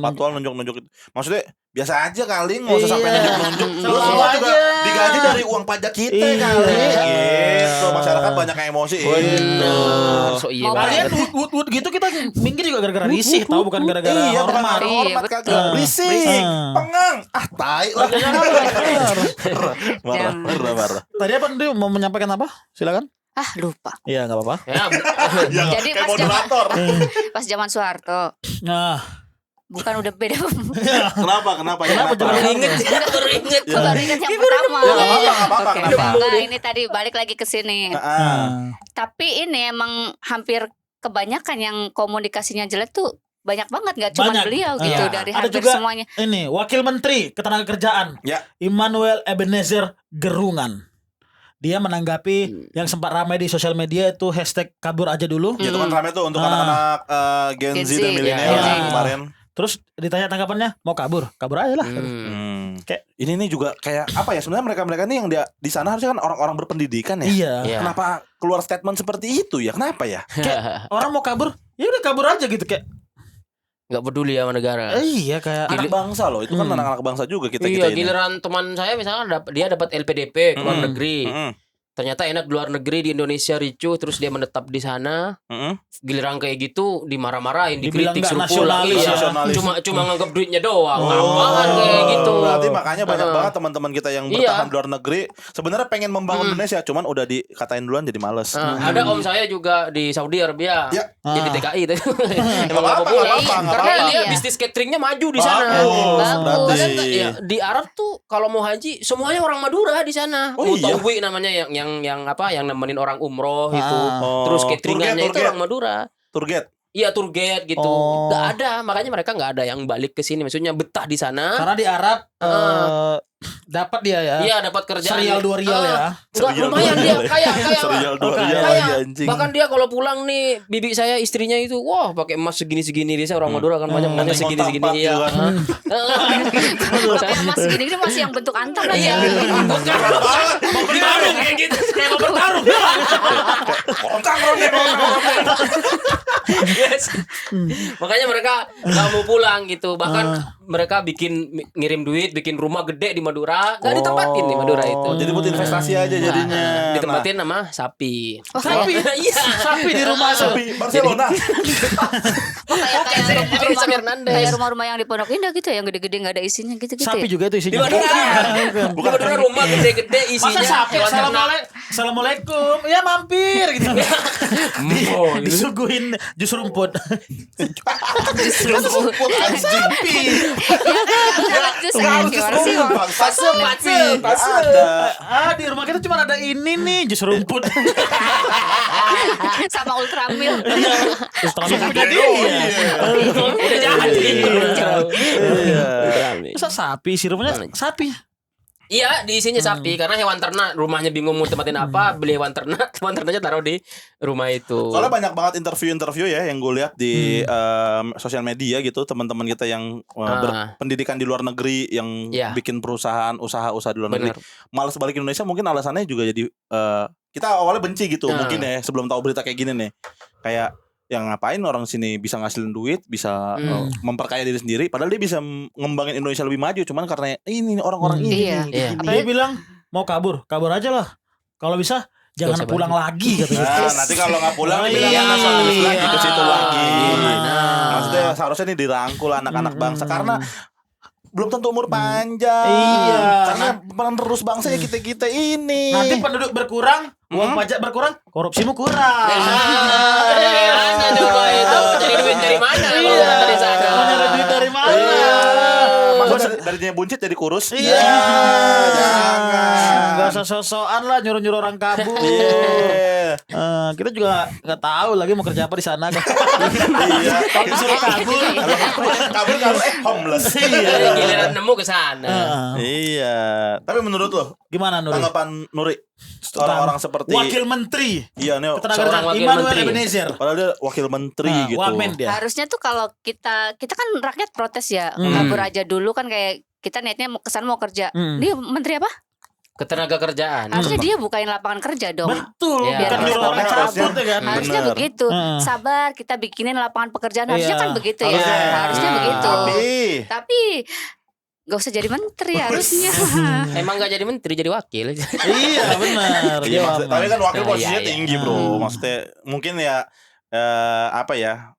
patwal nunjuk-nunjuk. Maksudnya biasa aja kali, nggak usah sampai Iya. nunjuk-nunjuk. Lu Selalu semua juga aja. digaji dari uang pajak kita Iya. kali. Gitu. Masyarakat banyak yang emosi. Gitu. So iya Mau Kalian banget. wood gitu kita minggir juga gara-gara risih, tahu bukan gara-gara Iya, bukan hormat. hormat Iya, kagak. betul. Berisik, Ah. pengang. Tai lah. Jangan. Marah. Tadi apa dia mau menyampaikan apa? Silakan. Lupa. Iya, enggak apa-apa. Ya, Jadi Kayak pas zaman moderator. pas zaman Soeharto Nah, bukan udah beda. Kenapa? Kenapa baru jangan- inget ya, baru inget. Gue baru ingat yang pertama. Ya, nggak apa-apa, Oke. kenapa? Enggak, ini tadi balik lagi ke sini. Ah. Tapi ini emang hampir kebanyakan yang komunikasinya jelek tuh banyak banget, nggak cuma Banyak. beliau gitu, Iya. dari Ada hampir juga semuanya. Ini Wakil Menteri Ketenagakerjaan Ya. Immanuel Ebenezer Gerungan. Dia menanggapi yang sempat ramai di sosial media itu hashtag kabur aja dulu. Ya itu kan rame tuh untuk Ah. anak-anak Gen Gen Z Z, dan milenial iya. yang kemarin. Terus ditanya tanggapannya, mau kabur aja lah. Kayak- Ini nih juga kayak apa ya, sebenarnya mereka nih yang di sana harusnya kan orang-orang berpendidikan ya. Iya. Iya. Kenapa keluar statement seperti itu ya? Kenapa ya? Orang mau kabur, ya udah kabur aja gitu kayak. Nggak peduli sama negara. Iya kayak. Anak bangsa loh, itu kan anak-anak bangsa juga kita Iya, ini. giliran teman saya misalnya dia dapat LPDP ke luar Mm-mm. negeri. Mm-mm. Ternyata enak di luar negeri, di Indonesia ricuh, terus dia menetap di sana. Mm-mm. Giliran kayak gitu dimarah-marahin, Dibilang dikritik, nggak suruh pulang. nasionalis Iya. ya. Nasionalis. Cuma nganggap duitnya doang. Oh. Apaan kayak gitu. Berarti makanya banyak Heeh. banget teman-teman kita yang Iya. bertahan di luar negeri sebenarnya pengen membangun Indonesia, cuman udah dikatain duluan jadi males. Ada om saya juga di Saudi Arabia. Ya. Jadi Ah. TKI itu. Nggak Emang nggak apa-apa, mau pulang. nggak apa-apa, nggak Karena apa-apa. dia Iya. bisnis cateringnya maju di sana. Bagus, Bagus. berarti. Kadang ya, di Arab tuh kalau mau haji semuanya orang Madura di sana. Oh, iya? Mutawwi namanya yang apa yang nemenin orang umroh itu. Oh, Terus tour cateringannya guide, itu orang Madura. tour guide. Iya tour guide gitu. Oh. Nggak ada, makanya mereka nggak ada yang balik ke sini. Maksudnya betah di sana. Karena di Arab dapat dia ya. Iya dapat kerjaan. Serial 2 rial ya. Enggak, Serial lumayan dua dia rial. kayak Serial Oh, 2 kayak. rial kayak lagi anjing. bahkan dia kalau pulang nih bibi saya istrinya itu wah pakai emas segini-segini dia orang Madura kan banyak banyak Mau segini-segini tampak iya. juga. Tapi emas segini ini masih yang bentuk antam lagi Iya. ya. Bukan mau bertarung kayak gitu. Kayak mau bertarung. Kontang. Yes. Makanya mereka nggak mau pulang gitu. Bahkan mereka ngirim duit, bikin rumah gede di Madura, nggak ditempatin di Madura itu. Oh, jadi buat investasi aja jadinya. Ditempatin sama sapi. Sapi. Iya. Sapi di rumah Nah, tapi Barcelona. Enzo Fernandez. Kayak rumah-rumah yang di Pondok Indah gitu ya, yang gede-gede nggak ada isinya gitu-gitu Sapi ya. juga itu Di isinya. Madura. Di Madura rumah gede-gede isinya. Masa sapi hewan ternak. Assalamualaikum. Ya mampir gitu. Oh, Disuguhin jus rumput. Jus rumput anjing. jus Harus gimana sih? Fase. Ada. Di rumah kita cuma ada ini nih, jus rumput. Sama Ultramil. Terus terlalu Udah jadi. Udah jadi. Iya. Masa sapi sirupnya sapi. Iya, diisinya sapi karena hewan ternak. Rumahnya bingung mau tempatin apa, beli hewan ternak, hewan ternaknya taruh di rumah itu. Soalnya banyak banget interview ya yang gue lihat di sosial media gitu, teman-teman kita yang berpendidikan di luar negeri yang Iya. bikin perusahaan usaha-usaha di luar Bener. negeri. Malas balik ke Indonesia mungkin alasannya juga jadi kita awalnya benci gitu mungkin ya sebelum tahu berita kayak gini nih. Kayak yang ngapain orang sini bisa ngasilin duit, bisa memperkaya diri sendiri, padahal dia bisa ngembangin Indonesia lebih maju, cuman karena ini orang-orang ini. Iya. Iya. Dia bilang mau kabur aja lah. Kalau bisa jangan usah pulang lagi katanya. Nah, nanti kalau nggak pulang Iya. bilang nasionalis lagi ke situ lagi. Nah. Maksudnya seharusnya nih dirangkul anak-anak bangsa karena belum tentu umur panjang. Iya. Karena penerus bangsa ya kita ini. Nanti penduduk berkurang, uang pajak berkurang, korupsimu kurang. Mana coba itu cari duit dari mana? Kalau Iya. dari sana. Mau nyari duit dari mana? Iya. Masa dari buncit jadi kurus? Iya. Jangan. Gak usah sosokan lah nyuruh-nyuruh orang kabur. Iya. Kita juga nggak tahu lagi mau kerja apa di sana. Iya. Kalau disuruh kabur, Kabur homeless. Dari giliran nemu ke sana. Iya. Tapi menurut lo gimana Nuri? tanggapan Nuri orang-orang seperti Wakil Menteri iya nih Seorang Ketenagakerjaan wakil Immanuel menteri. Ebenezer. padahal dia wakil menteri gitu. Wamen dia. Harusnya tuh kalau kita kan rakyat protes ya, kabur aja dulu kan kayak kita niatnya mau kesana mau kerja. Dia menteri apa? Ketenaga kerjaan. Harusnya dia bukain lapangan kerja dong. Betul, Iya. bukan nyuruh orang Harusnya. cabut ya kan. Harusnya Bener. begitu. Sabar, kita bikinin lapangan pekerjaan. Harusnya Iya. kan begitu ya. Harusnya. Harusnya begitu. Tapi Gak usah jadi menteri harusnya. Emang gak jadi menteri, jadi wakil. Iya benar. iya, maksudnya, tapi kan wakil Nah, posisinya iya, iya. tinggi bro. Maksudnya mungkin ya apa ya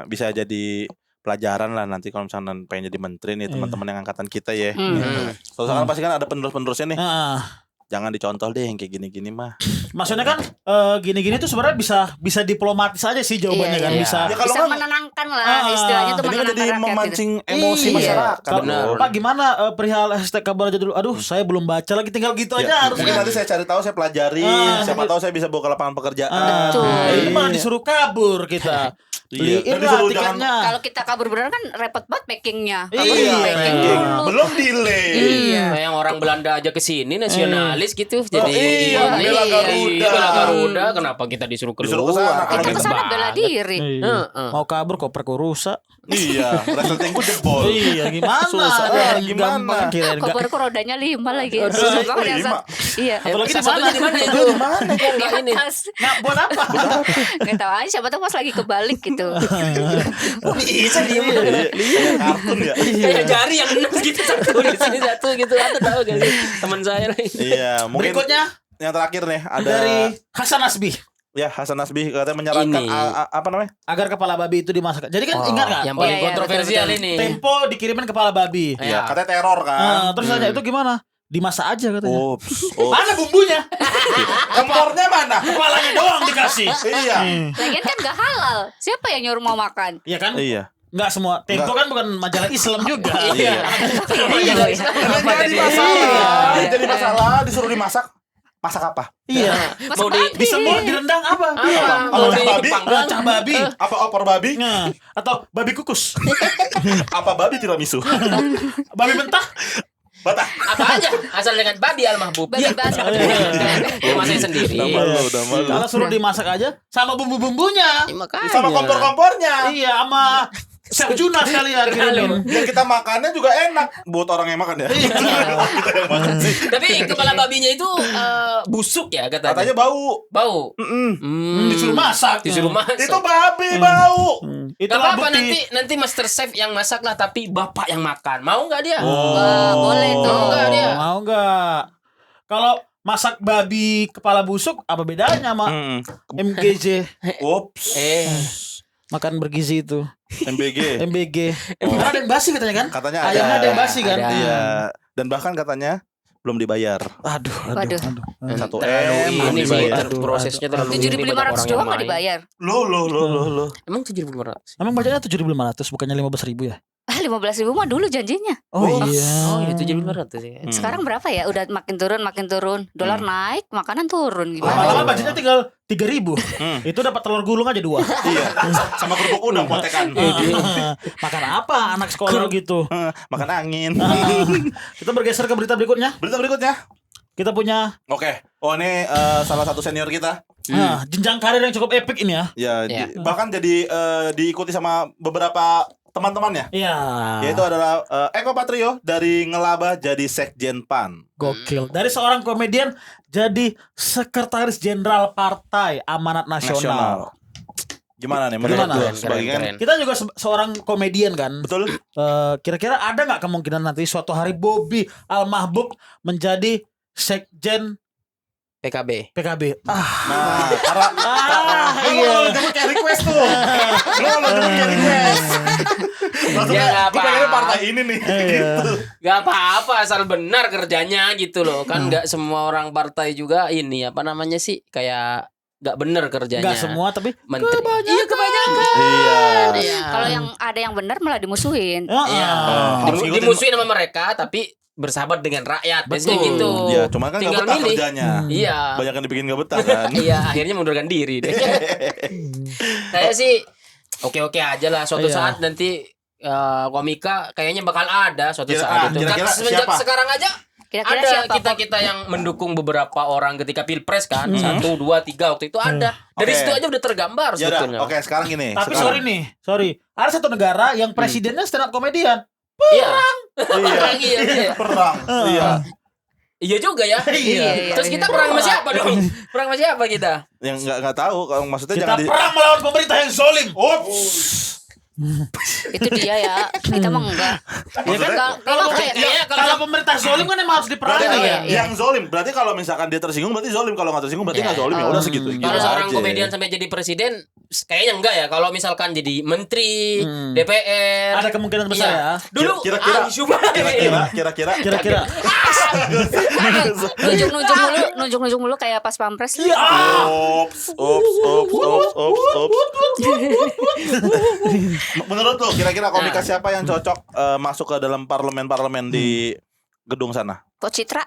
bisa jadi pelajaran lah nanti kalau misalnya pengen jadi menteri nih teman-teman yang angkatan kita ya. Soalnya kan pasti kan ada penerus-penerusnya nih. Jangan dicontoh deh yang kayak gini-gini mah. Maksudnya kan gini-gini tuh sebenarnya bisa diplomatis aja sih jawabannya Iya, kan iya. bisa. Ya, kalau Bisa nggak- menenangkan lah istilahnya tuh Ini kan menenangkan jadi rakyat gitu. memancing emosi Iya. masyarakat. Kalau Benar. Pak gimana perihal hashtag kabar aja dulu. Aduh, saya belum baca lagi tinggal gitu aja Ya, harusnya. mungkin nanti saya cari tahu, saya pelajari, siapa tahu saya bisa buka lapangan pekerjaan. Betul. Ini malah disuruh kabur kita. Iya. Beliin Dan lah disuruh tiketnya. Kalau kita kabur beneran kan repot banget packingnya. Kabur Iya. packing Packing. dulu. Belum delay. Iya. Nah, yang orang Belanda aja ke sini nasionalis gitu. Jadi iya, bela Garuda. bela Garuda. Kenapa kita disuruh keluar? Disuruh ke sana. Kita Kalau kesana banget. bela diri. Iya. Mau kabur koperku rusak. Iya, resletingku jebol. Iya, gimana? Susah, gimana? Gampang kirain enggak. Koperku rodanya 5 lagi. Susah banget ya. 5. Iya. Apalagi di Satunya mana? di mana itu? Di mana? Kok enggak ini? Atas. Nah, buat apa? Nggak tahu aja siapa tahu pas lagi kebalik gitu. Bisa diem. Iya, kartun ya. Kayak jari yang 6 gitu, satu di sini satu gitu. Ada tahu gak sih? Teman saya lagi. Iya, mungkin Berikutnya yang terakhir nih ada dari Hasan Nasbi ya Hasan Nasbi katanya menyarankan Ini. apa namanya? agar kepala babi itu dimasak. Jadi kan ingat nggak? Yang paling Iya, iya, kontroversial betul, ini. Tempo dikirimin kepala babi. Iya, Iya. katanya teror kan. Terus tanya itu gimana? Dimasak aja katanya. Ops. Mana bumbunya? Kompornya mana? Kepalanya doang dikasih. Iya. Lagian kan gak halal. Siapa yang nyuruh mau makan? Iya kan? Iya. Enggak semua. Tempo kan bukan majalah Islam juga. Iya. Iya. Apa Jadi tadi? masalah. Jadi masalah disuruh dimasak. Masak apa? Iya. Mau di Disembur direndang apa? mau Apa, di babi? panggang. Cah babi. Apa opor babi? Nah, atau babi kukus. Apa babi tiramisu? Babi mentah. Batah. Apa aja asal dengan babi al-mahbub. Babi basah. Rumah saya sendiri. Udah malu, udah malu. Kalau suruh dimasak aja sama bumbu-bumbunya. Makanya. Sama kompor-kompornya. Iya, sama Chef Juna sekalian kirimin. Yang kita makannya juga enak buat orang yang makan ya. Kita yang makan sih. Tapi kepala babinya itu busuk ya katanya. Katanya bau. Bau. Disuruh masak. Disuruh masak. Itu babi bau. Itu Gak apa-apa nanti Master Chef yang masak lah, tapi bapak yang makan. Mau nggak dia? Wah, boleh tuh. Mau nggak dia? Mau nggak? Kalau masak babi kepala busuk apa bedanya sama MGJ? Ups. Makan bergizi itu. MBG. MBG. Karena ada yang basi katanya kan? Katanya ada. Ayamnya ada yang basi kan? Ada. Iya. Dan bahkan katanya belum dibayar. Aduh. Waduh. 1 Terlalu belum ini sih, dibayar. prosesnya terlalu ini, 7.500 banyak orang yang doang nggak main. dibayar. Loh. Emang 7.500? Emang bacanya 7.500 bukannya 15.000 ya? 15.000 mah dulu janjinya. Oh iya. Oh iya 7.500 ya. Sekarang berapa ya? Udah makin turun. Dolar naik, makanan turun gimana? Lama-lama budgetnya tinggal 3.000. Itu dapat telur gulung aja 2. Iya. Sama kerupuk udang potekan. Makan apa anak sekolah gitu? Makan angin. Kita bergeser ke berita berikutnya. Berita berikutnya. Kita punya Oke. Oh ini salah satu senior kita. jenjang karir yang cukup epic ini ya. Ya, Iya. bahkan jadi diikuti sama beberapa teman-temannya. Iya. Yaitu adalah Eko Patrio dari Ngelaba jadi Sekjen PAN. Gokil. Dari seorang komedian jadi sekretaris jenderal Partai Amanat Nasional. Gimana nih menurut Gimana? lu? Keren, Sebagai kan keren. Kita juga seorang komedian kan. betul? Kira-kira ada nggak kemungkinan nanti suatu hari Bobby Al-Mahbub menjadi sekjen PKB. PKB? Nah, karena Iya. lu jemput kayak request tuh. Lu jemput kayak request. Maksudnya, Ya, nggak gue pengennya apa-apa. partai ini nih. Gitu. Gak apa-apa asal benar kerjanya gitu loh. Kan gak semua orang partai juga ini apa namanya sih kayak gak benar kerjanya. Nggak semua tapi Menteri. Iya kebanyakan. Iya. Iya. Kalau yang ada yang benar malah dimusuhin. Iya. Harus ngikutin- Dimusuhin sama mereka tapi bersahabat dengan rakyat. Biasanya Betul. gitu. Iya, cuma kan Tinggal gak betah milih. kerjanya. Iya. Banyak yang dibikin gak betah kan. Iya, akhirnya mundurkan diri deh. Saya sih oke-oke aja lah. Suatu Iya. saat nanti komika kayaknya bakal ada suatu saat itu. Kira-kira Semenjak siapa? sekarang aja Kira-kira ada siapa? kita yang mendukung beberapa orang ketika pilpres kan 1, 2, 3 waktu itu ada dari Oke. situ aja udah tergambar Ya udah, sebetulnya. oke sekarang gini. Tapi sekarang. sorry. Ada satu negara yang presidennya stand up komedian. Iya. Iya. Iya. Perang. Iya. Iya juga ya. Iya. Terus kita perang sama siapa dong? Perang sama siapa kita? Yang nggak tahu kalau maksudnya Kita jangan perang melawan pemerintah yang zolim. Itu dia ya. Kita mah enggak. Ya kan? Kalau kalau pemerintah zolim kan emang harus diperangi Berarti ya. yang zolim. Berarti kalau misalkan dia tersinggung berarti zolim. Kalau nggak tersinggung berarti nggak zolim. Ya udah segitu. Kalau Gitu seorang aja. komedian sampai jadi presiden kayaknya enggak ya. Kalau misalkan jadi menteri, DPR. Ada kemungkinan besar ya. Dulu Kira-kira- Kira-kira. Nunjuk mulu kayak pas pampres. Ops. Menurut lo kira-kira komika siapa yang cocok masuk ke dalam parlemen di gedung sana? Kok Citra?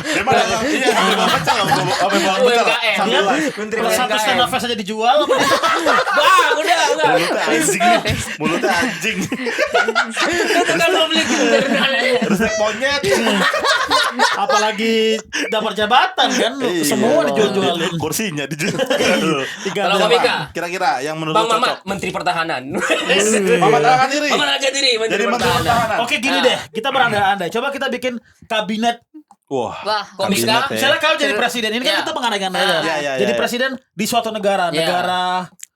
Dia mah dagang iya, dagang pecel apa dagang pecel UMKM. sambil live. Menteri Satu UMKM. stand up aja dijual. Bang, udah. Mulutnya anjing. Mulutnya anjing. Itu kan lo beli internal. Terus naik monyet. Apalagi dapat jabatan kan. Iya. Semua dijual-jualin. Kursinya dijual. Kalau komika, Kira-kira yang menurut Bang lo Mamat, cocok. Menteri Pertahanan. Mamat Rahman diri. Mamat aja diri, Menteri Jadi menteri Pertahanan. pertahanan. Oke gini deh, kita berandai-andai. Coba kita bikin kabinet. Wah. Wah, Komika. kabinet ya. Misalnya kau jadi presiden, ini kan Ya. kita mengandai-andai ya. Ya. Jadi presiden di suatu negara, Ya. negara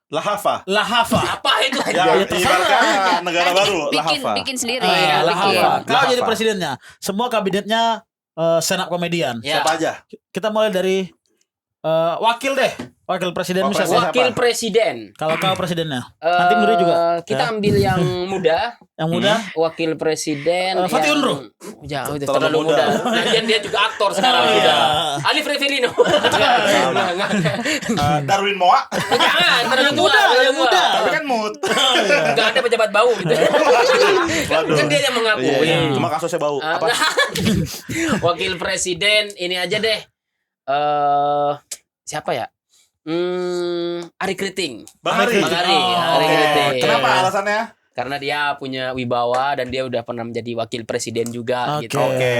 Lahava. Lahava. Apa itu? Ya, terserah. ibaratkan negara baru bikin Lahava. bikin sendiri. Ah, Ya, Lahava. bikin. Kau Lahava. jadi presidennya. Semua kabinetnya stand up komedian. Ya. Siapa aja? Kita mulai dari wakil deh. Wakil presiden Wakil misalnya. Wakil Presiden. Kalau kau presidennya. Nanti Muri juga. Kita Ya. ambil yang muda. Yang muda. Wakil Presiden. Fatih yang- Unru. Jauh, Terlalu terlalu muda. muda. Lagian dia juga aktor sekarang. Oh, Muda. iya. Alif Revelino. Darwin Moa. Jangan, terlalu Yang tua. muda, terlalu yang tua. muda. Tapi kan mood. Nggak ada pejabat bau gitu. Waduh. Kan dia yang mengakui. Iya, cuma kasusnya bau. Ah, Apa? Wakil Presiden ini aja deh. Siapa ya? Ari Kriting. Bang Ari. Bang Ari, Ari Oke. Kriting. Kenapa alasannya? Karena dia punya wibawa dan dia udah pernah menjadi wakil presiden juga Oke. gitu. Oke.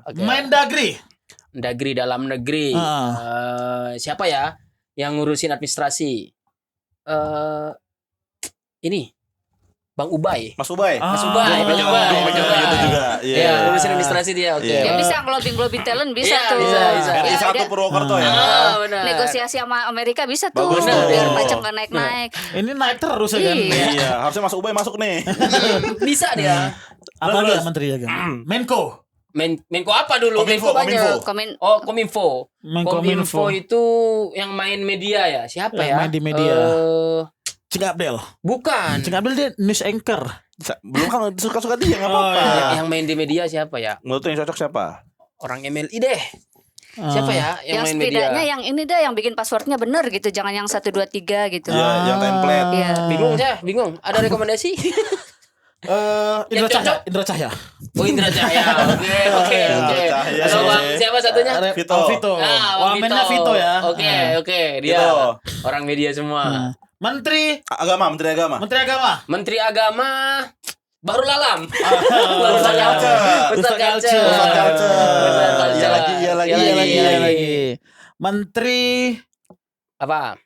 Oke. Mendagri. Dagri dalam negeri. Siapa ya yang ngurusin administrasi? Ini Bang Ubay. Mas Ubay. Mas Ubay, Mas Ubay, Gue Mas mikir Ubay. gitu juga. Ya, ngurusin administrasi dia. Oke. Iya. Ya bisa ngelobing talent bisa Iya, tuh. bisa. RI Ya, 1 dia Purwokerto ya. Benar. negosiasi sama Amerika bisa tuh. Bagus tuh. Biar pajak nggak naik-naik. Ini naik terus ya kan. Iya. Iya, harusnya Mas Ubay masuk nih. Bisa dia. Apa lagi Terus. ya menteri ya kan? Menko. Menko apa dulu? Kominfo, Menko banyak. Komen Oh, Kominfo. Menkominfo. Kominfo itu yang main media ya? Siapa Yang ya? main di media. Cing Abdel. Bukan. Cing Abdel dia news anchor. Belum kan suka-suka dia enggak apa-apa. Yang main di media siapa ya? Menurut lu yang cocok siapa? Orang MLI deh. Siapa ya yang main media? Setidaknya yang ini dah yang bikin passwordnya bener gitu, jangan yang 1 2 3 gitu. Iya, yang template. Iya. Bingung. Ada rekomendasi? Indra Yang Cahya, cocok? Indra Cahya. Oh, Indra Cahya. Oke. Indra Cahya. Halo Bang, siapa satunya? Vito. Vito. Bang Wamennya Vito ya. Oke. Dia Vito. orang media semua. Menteri Menteri Agama. Menteri Agama Bahrul Alam. Ustaz Kalce. Ustaz Kalce. Iya lagi. Menteri Apa?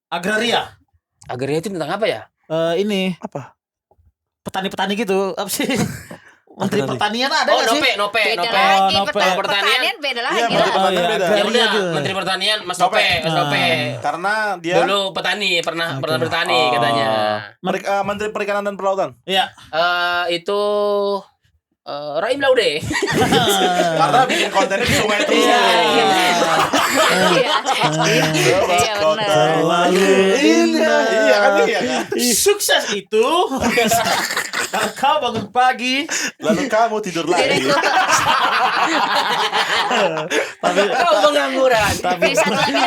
Agraria. Agraria itu tentang apa ya? Ini Apa? petani-petani gitu. Apa sih? Menteri Agraria. Pertanian ada Oh, nggak sih? Nope. Beda lagi Nope. pertanian beda lagi Iya, lah. Menteri Pertanian iya, beda. agraria. Ya udah, gitu. Menteri Pertanian Mas Nope. Nope. Karena dia Dulu petani, pernah bertani Oh. katanya. Menteri Perikanan dan Pelautan. Iya. Itu Raim Laude. Karena bikin kontennya di sungai terus. Iya. Iya benar. Lalu Indah. Iya kan. sukses itu kau bangun pagi Lalu kamu tidur lagi. Kau pengangguran. Nih,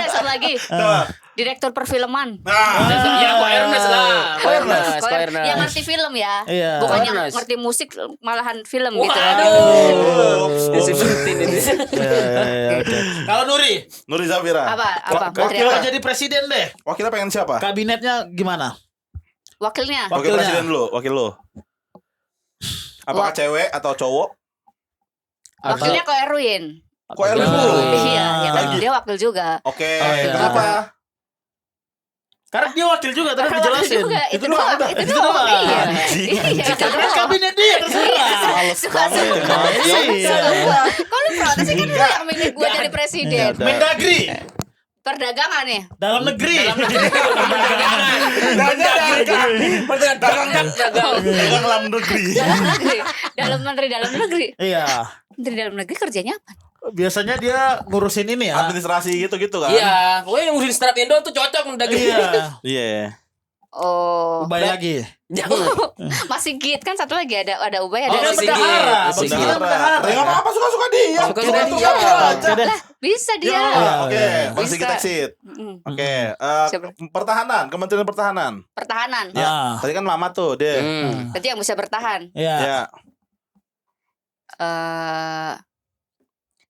satu lagi. Coba. Direktur perfilman. Nah, Ya, Ko Ernest lah. Ko Ernest. Yang ngerti film ya. Iya. Bukan yang Ernest. ngerti musik malahan film gitu. Waduh. Disebutin ini. kalau Nuri Nuri Zafira. Apa? Menteri wakil apa? jadi presiden deh Wakilnya pengen siapa? kabinetnya gimana Wakilnya. Wakil Wakilnya. presiden lu, wakil lu. Apakah cewek atau cowok? Wakilnya Ko Erwin. Kok Erwin Oh. lu? Iya, ya kan Lagi. dia wakil juga. Oke, iya. kenapa? karena dia wakil juga tadi Wakil dijelasin juga, Itu itu doang, doang, udah. itu Itu doang. doang. Iya. Anjing. Iya, itu kan doang. kabinet dia terserah Males Suka banget. suka. Iya. Suka gua. Kok lu protes sih kan lu yang milih gua jadi presiden. Iya. Mendagri Perdagangan nih. dalam negeri Dagang dalam negeri. Dalam negeri. Dalam negeri. iya Menteri dalam negeri kerjanya apa? biasanya dia ngurusin ini ya Administrasi gitu-gitu kan. Iya, pokoknya yang ngurusin startup Indo tuh cocok mendagri. iya Iya. Oh. ubay lagi Jangan. Masih Git kan satu lagi ada Ubay oh ada kan Sigit. bendahara Sigit. Bang Gita bendahara Ya enggak apa-apa suka-suka dia. Suka-suka Suka-suka dia. aja. Oke deh. Bisa dia. Ya, oke. Iya. Masih kita Bisa. exit. Mm. Oke, Siapa? pertahanan, Kementerian Pertahanan. Pertahanan. Ya, Ah. tadi kan lama tuh deh. Berarti yang bisa bertahan. iya Ya.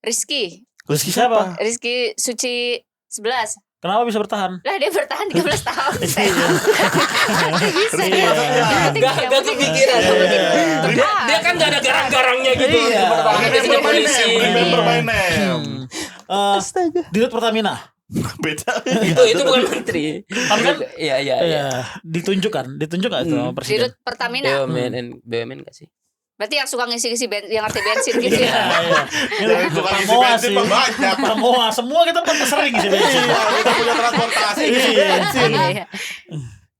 Rizky siapa Rizky Suci 11. kenapa bisa bertahan Lah dia bertahan 13 tahun. Bisa Iya. Gak kepikiran. Dia kan gak ada garang-garangnya gitu. Iya. Biasanya polisi. Remember my name. Dirut Pertamina Beda. Itu bukan menteri. Tapi kan Iya. iya ditunjuk nggak itu sama presiden Dirut Pertamina. BUMN gak sih? Berarti yang suka ngisi-ngisi yang ngerti bensin gitu iya ya. iya Yang suka ngisi Pamoa bensin sih mah banyak. Pamoa semua kita pernah sering sih bensin Iya, kita punya transportasi ngisi Iya. bensin. Iya.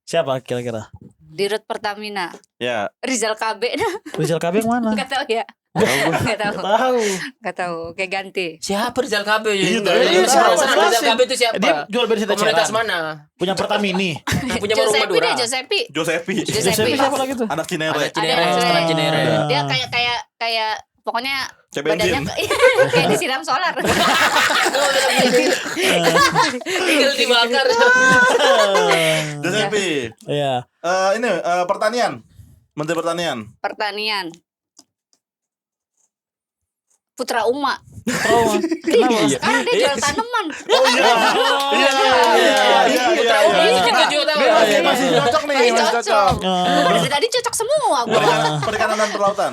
siapa kira-kira Dirut Pertamina. Ya. Rizal KB. Rizal KB yang mana Enggak tahu ya. Enggak tahu. tahu Enggak tahu. Kayak ganti. Siapa Rizal KB? Iya, siapa? Rizal KB itu siapa? dia jual bensin Komunitas eceran mana? punya Pertamini Punya warung Josepi Madura. deh, Josepi. Josepi. Josepi siapa lagi tuh Anak Cinere. Ada Cinere, Ada setelah Cinere. Cinere. Dia kayak pokoknya Cek badannya bensin. kayak disiram solar. Tinggal dibakar. Josepi. iya Ini pertanian. Menteri Pertanian. Pertanian. Putra Uma. trauma kenapa Sekarang dia jual tanaman. Oh iya. Iya. Putra Umi Iya. kita juga tahu. Masih cocok nih, Masih masih cocok. cocok. Dari tadi cocok semua gua. Perikanan dan pelautan.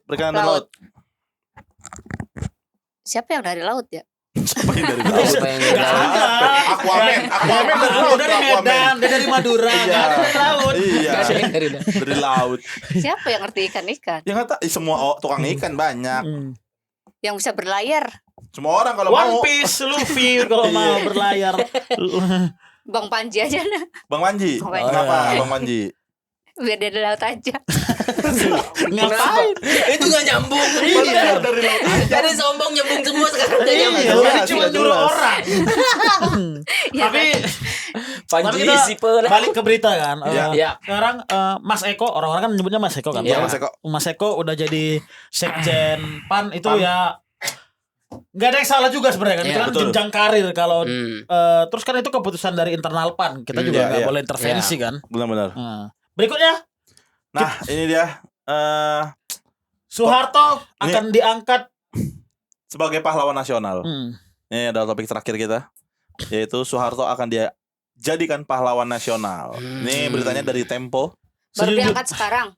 Perikanan dan laut. Laut. Siapa yang dari laut ya? Siapa yang dari laut? Siapa yang Nggak ada. Aquaman dari laut. dari Medan dia dari Madura Iya. nggak ada dari laut Iya. Gak ada yang dari dah. Dari laut. Siapa yang ngerti ikan-ikan? Ya nggak tahu. Semua tukang ikan banyak. Yang bisa berlayar? Semua orang kalau One mau. Piece Luffy kalau mau berlayar Bang Panji aja nah. Bang Panji. Bang Panji. Kenapa Oh, iya. Bang Panji? Biar dia di laut aja. ngapain Itu gak nyambung. Iya. Dari laut. Jadi sombong nyambung semua sekarang udah nyambung. iya Jelas, tadi cuma jelas. nyuruh orang Iya Tapi Panji kita Sipel. balik ke berita kan. Iya. Sekarang Mas Eko, orang-orang kan menyebutnya Mas Eko kan. Iya, Iya. Mas Eko. Mas Eko udah jadi sekjen PAN itu ya nggak ada yang salah juga sebenarnya kan. Iya, Itu kan betul. jenjang karir kalau Hmm. terus kan itu keputusan dari internal PAN. Kita juga Iya, nggak iya. boleh intervensi kan. Benar-benar. Berikutnya Nah, ini dia Soeharto Ini- akan diangkat. sebagai pahlawan nasional. Hmm. Ini adalah topik terakhir kita, yaitu Soeharto akan dia jadikan pahlawan nasional. Ini beritanya dari Tempo. Baru Setuju. diangkat sekarang.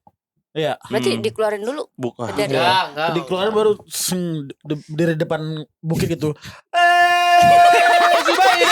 Iya. Berarti dikeluarin dulu. Bukan. Dari- Enggak. Dikeluarin baru dari depan bukit gitu. Si Biden,